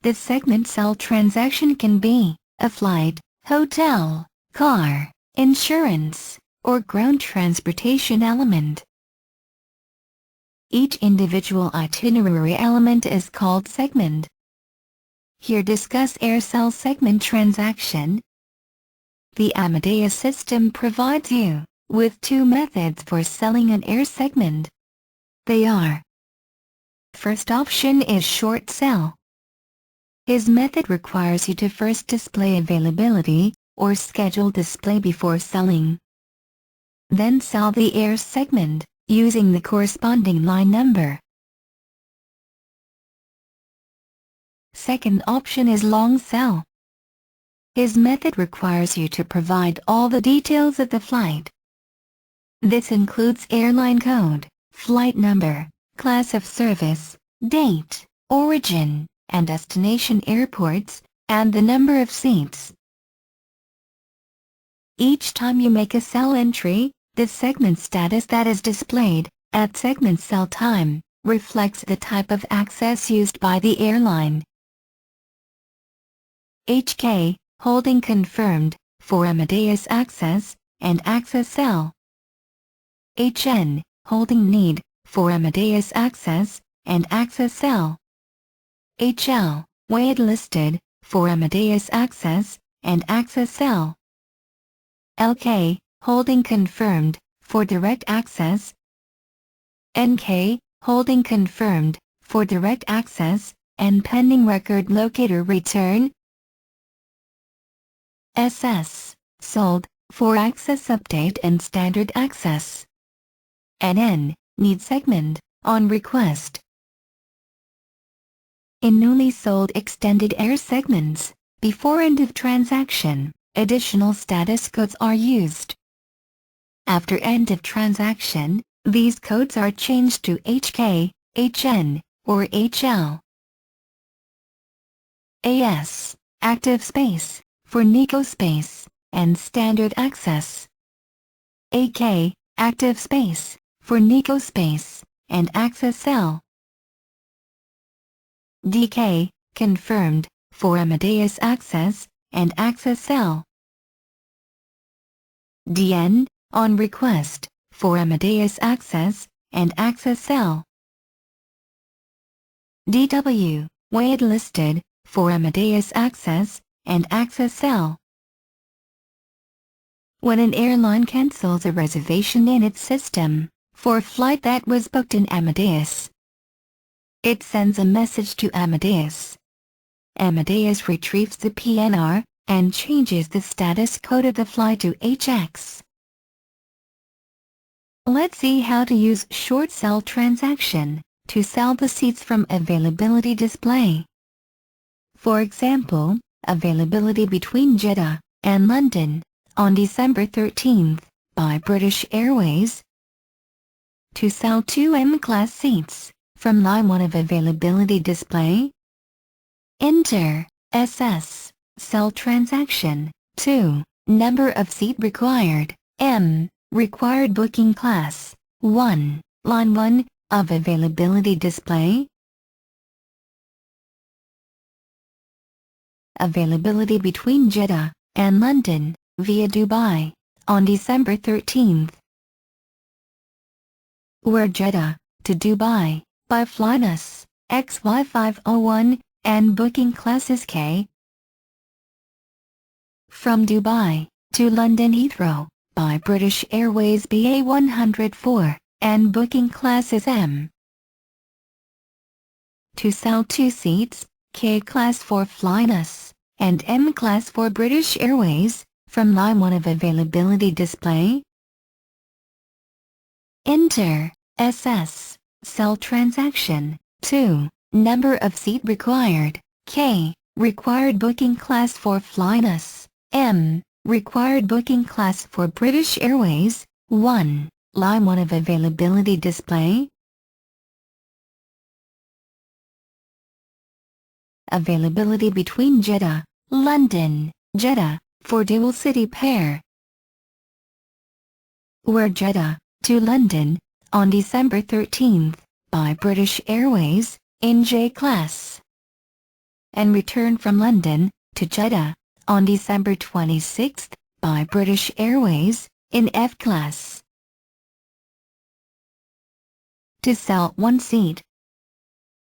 The segment cell transaction can be a flight, hotel, car, insurance, or ground transportation element. Each individual itinerary element is called segment. Here discuss AirCell segment transaction. The Amadeus system provides you with two methods for selling an air segment. They are: first option is short sell. His method requires you to first display availability or schedule display before selling. Then sell the air segment using the corresponding line number. Second option is long sell. His method requires you to provide all the details of the flight. This includes airline code, flight number, class of service, date, origin, and destination airports, and the number of seats. Each time you make a sell entry, the segment status that is displayed at segment sell time reflects the type of access used by the airline. HK, holding confirmed, for Amadeus access and access sell. HN, holding need, for Amadeus access and access sell. HL, wait listed, for Amadeus access and access sell. LK, holding confirmed, for direct access. NK, holding confirmed, for direct access, and pending record locator return. SS, sold, for access update and standard access. NN, need segment, on request. In newly sold extended air segments, before end of transaction, additional status codes are used. After end of transaction, these codes are changed to HK, HN, or HL. AS, active space, for NICO space, and standard access. AK, active space, for NICO space, and access cell. DK, confirmed, for Amadeus access, and access cell. DN, on request, for Amadeus access, and access cell. DW, wait listed, for Amadeus access, and access cell. When an airline cancels a reservation in its system, for a flight that was booked in Amadeus, it sends a message to Amadeus. Amadeus retrieves the PNR, and changes the status code of the flight to HX. Let's see how to use short sell transaction to sell the seats from availability display. For example, availability between Jeddah and London on December 13th by British Airways. To sell 2 M-class seats from line 1 of availability display, enter SS, sell transaction, 2, number of seat required, M, required booking class, 1, line 1, of availability display. Availability between Jeddah and London, via Dubai, on December 13th. Where Jeddah to Dubai, by Flynus, XY501, and booking classes K. From Dubai to London Heathrow, by British Airways BA104, and booking classes M. To sell 2 seats, K class for Flynus, and M class for British Airways, from line 1 of availability display. Enter SS, sell transaction, 2, number of seat required, K, required booking class for Flynus, M, required booking class for British Airways, 1, line 1 of availability display. Availability between Jeddah, London, Jeddah, for dual city pair. Where Jeddah to London, on December 13th, by British Airways, in J class. and return from London to Jeddah on December 26 by British Airways in F class. To sell one seat,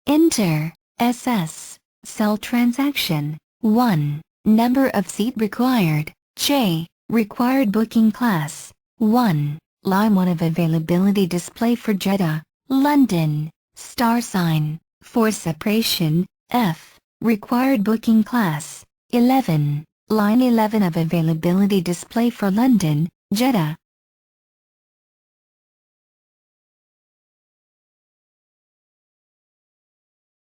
enter SS, sell transaction, 1, number of seat required, J, required booking class, 1, line 1 of availability display for Jeddah, London, star sign, for separation, F, required booking class, 11, line 11 of availability display for London, Jeddah.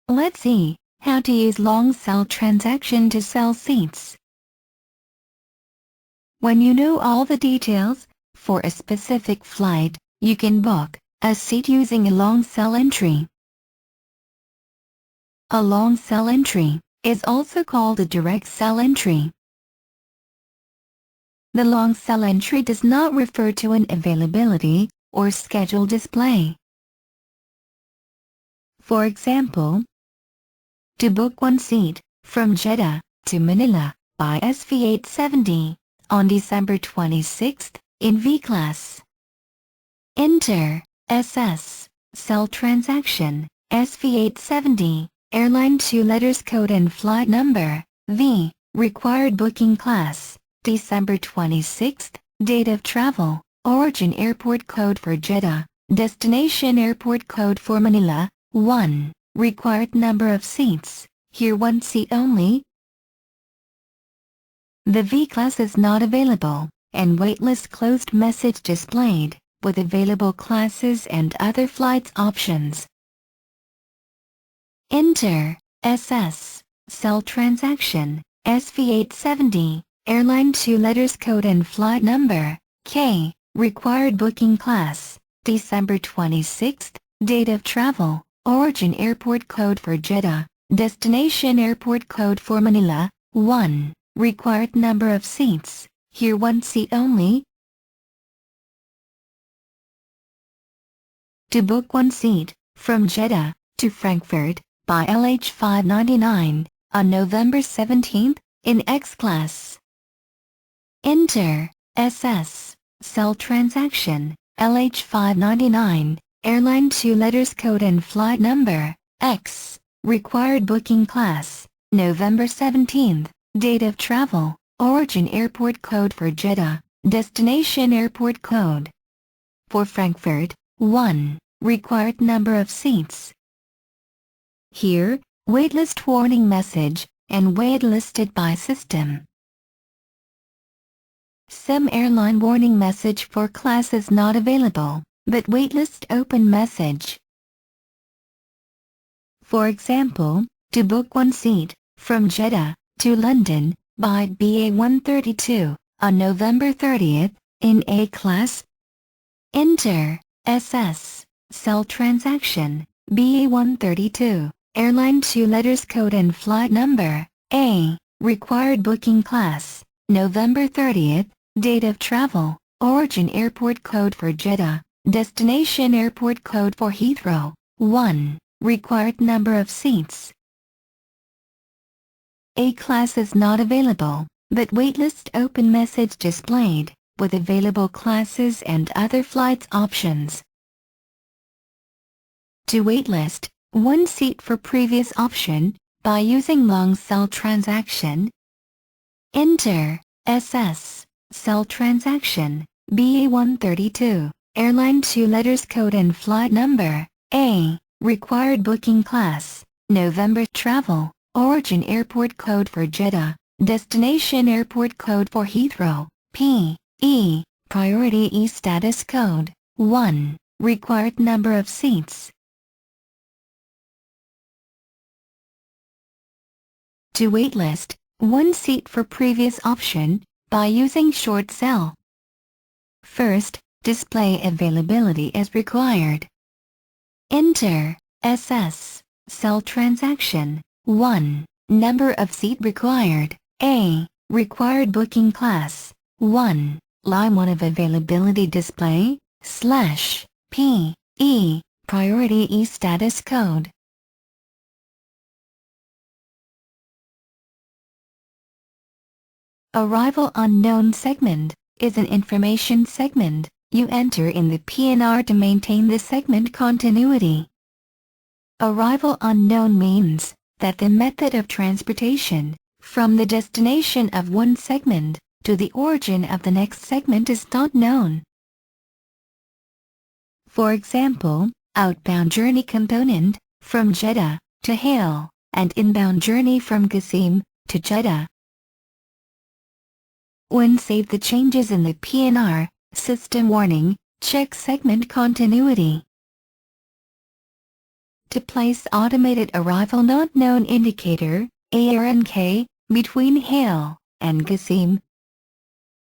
Let's see how to use long sell transaction to sell seats. When you know all the details for a specific flight, you can book a seat using a long sell entry. A long sell entry is also called a direct sell entry. The long sell entry does not refer to an availability or schedule display. For example, to book one seat from Jeddah to Manila by SV870 on December 26 in V class, enter SS, sell transaction, SV870, airline 2 letters code and flight number, V, required booking class, December 26, date of travel, origin airport code for Jeddah, destination airport code for Manila, 1, required number of seats, here 1 seat only. The V class is not available, and waitlist closed message displayed, with available classes and other flights options. Enter SS, sell transaction, SV870, airline 2 letters code and flight number, K, required booking class, December 26, date of travel, origin airport code for Jeddah, destination airport code for Manila, 1, required number of seats, here 1 seat only. To book one seat from Jeddah to Frankfurt by LH599 on November 17 in X class, enter SS, sell transaction, LH599, airline 2 letters code and flight number, X, required booking class, November 17, date of travel, origin airport code for Jeddah, destination airport code for Frankfurt, 1, required number of seats. Here, waitlist warning message, and waitlisted by system. Some airline warning message for class is not available, but waitlist open message. For example, to book one seat from Jeddah to London by BA132 on November 30 in A class, enter SS, sell transaction, BA132, airline 2 letters code and flight number, A, required booking class, November 30, date of travel, origin airport code for Jeddah, destination airport code for Heathrow, 1, required number of seats. A class is not available, but waitlist open message displayed, with available classes and other flights options. To waitlist one seat for previous option, by using long sell transaction, enter SS, sell transaction, BA132, airline 2 letters code and flight number, A, required booking class, November travel, origin airport code for Jeddah, destination airport code for Heathrow, P, E, priority E status code, 1, required number of seats. To waitlist one seat for previous option, by using short sell. First, display availability as required. Enter SS, sell transaction, 1, number of seat required, A, required booking class, 1, line 1 of availability display, / P, E, priority E status code. Arrival unknown segment is an information segment you enter in the PNR to maintain the segment continuity. Arrival unknown means that the method of transportation from the destination of one segment to the origin of the next segment is not known. For example, outbound journey component from Jeddah to Hale, and inbound journey from Qasim to Jeddah. When save the changes in the PNR system warning, check segment continuity. To place automated arrival not known indicator, ARNK, between Hale and Qasim,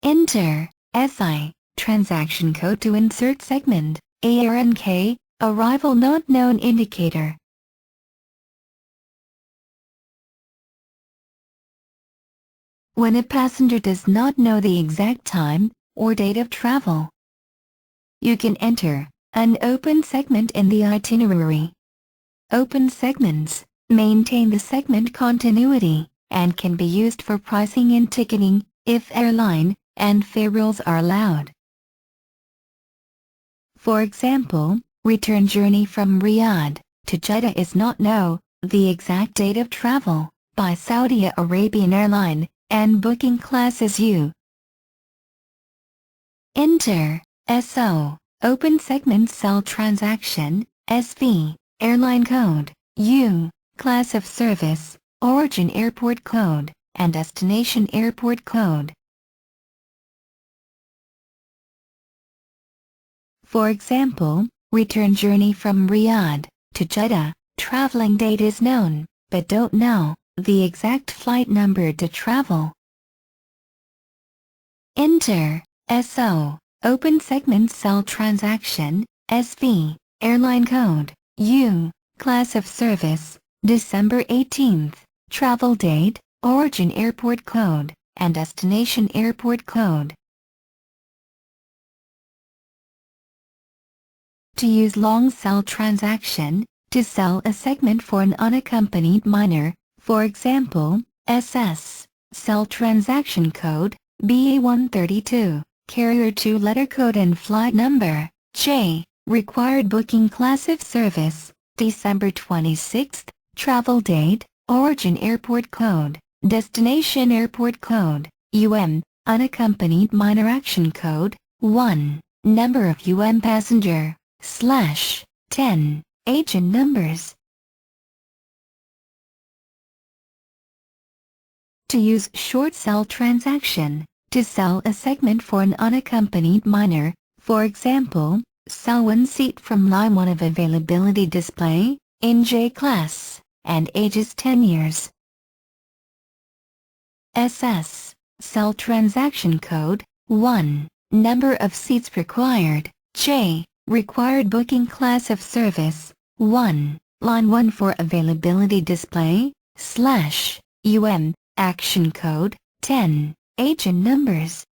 enter SI transaction code to insert segment ARNK, arrival not known indicator. When a passenger does not know the exact time or date of travel, you can enter an open segment in the itinerary. Open segments maintain the segment continuity and can be used for pricing and ticketing if airline and fare rules are allowed. For example, return journey from Riyadh to Jeddah is not know the exact date of travel by Saudi Arabian Airline, and booking class is U. Enter SO, open segment cell transaction, SV, airline code, U, class of service, origin airport code, and destination airport code. For example, return journey from Riyadh to Jeddah, traveling date is known, but don't know the exact flight number to travel. Enter SO, open segment cell transaction, SV, airline code, U, class of service, December 18th, travel date, origin airport code, and destination airport code. To use long cell transaction, to sell a segment for an unaccompanied minor, for example, SS, cell transaction code, BA132, carrier 2-letter code and flight number, J, required booking class of service, December 26th, travel date, origin airport code, destination airport code, unaccompanied minor action code, 1, number of passenger, /10, agent numbers. To use short cell transaction, to sell a segment for an unaccompanied minor, for example, sell one seat from line 1 of availability display, in J class, and ages 10 years. SS, cell transaction code, 1, number of seats required, J, required booking class of service, 1, line 1 for availability display, /, action code, 10, agent numbers.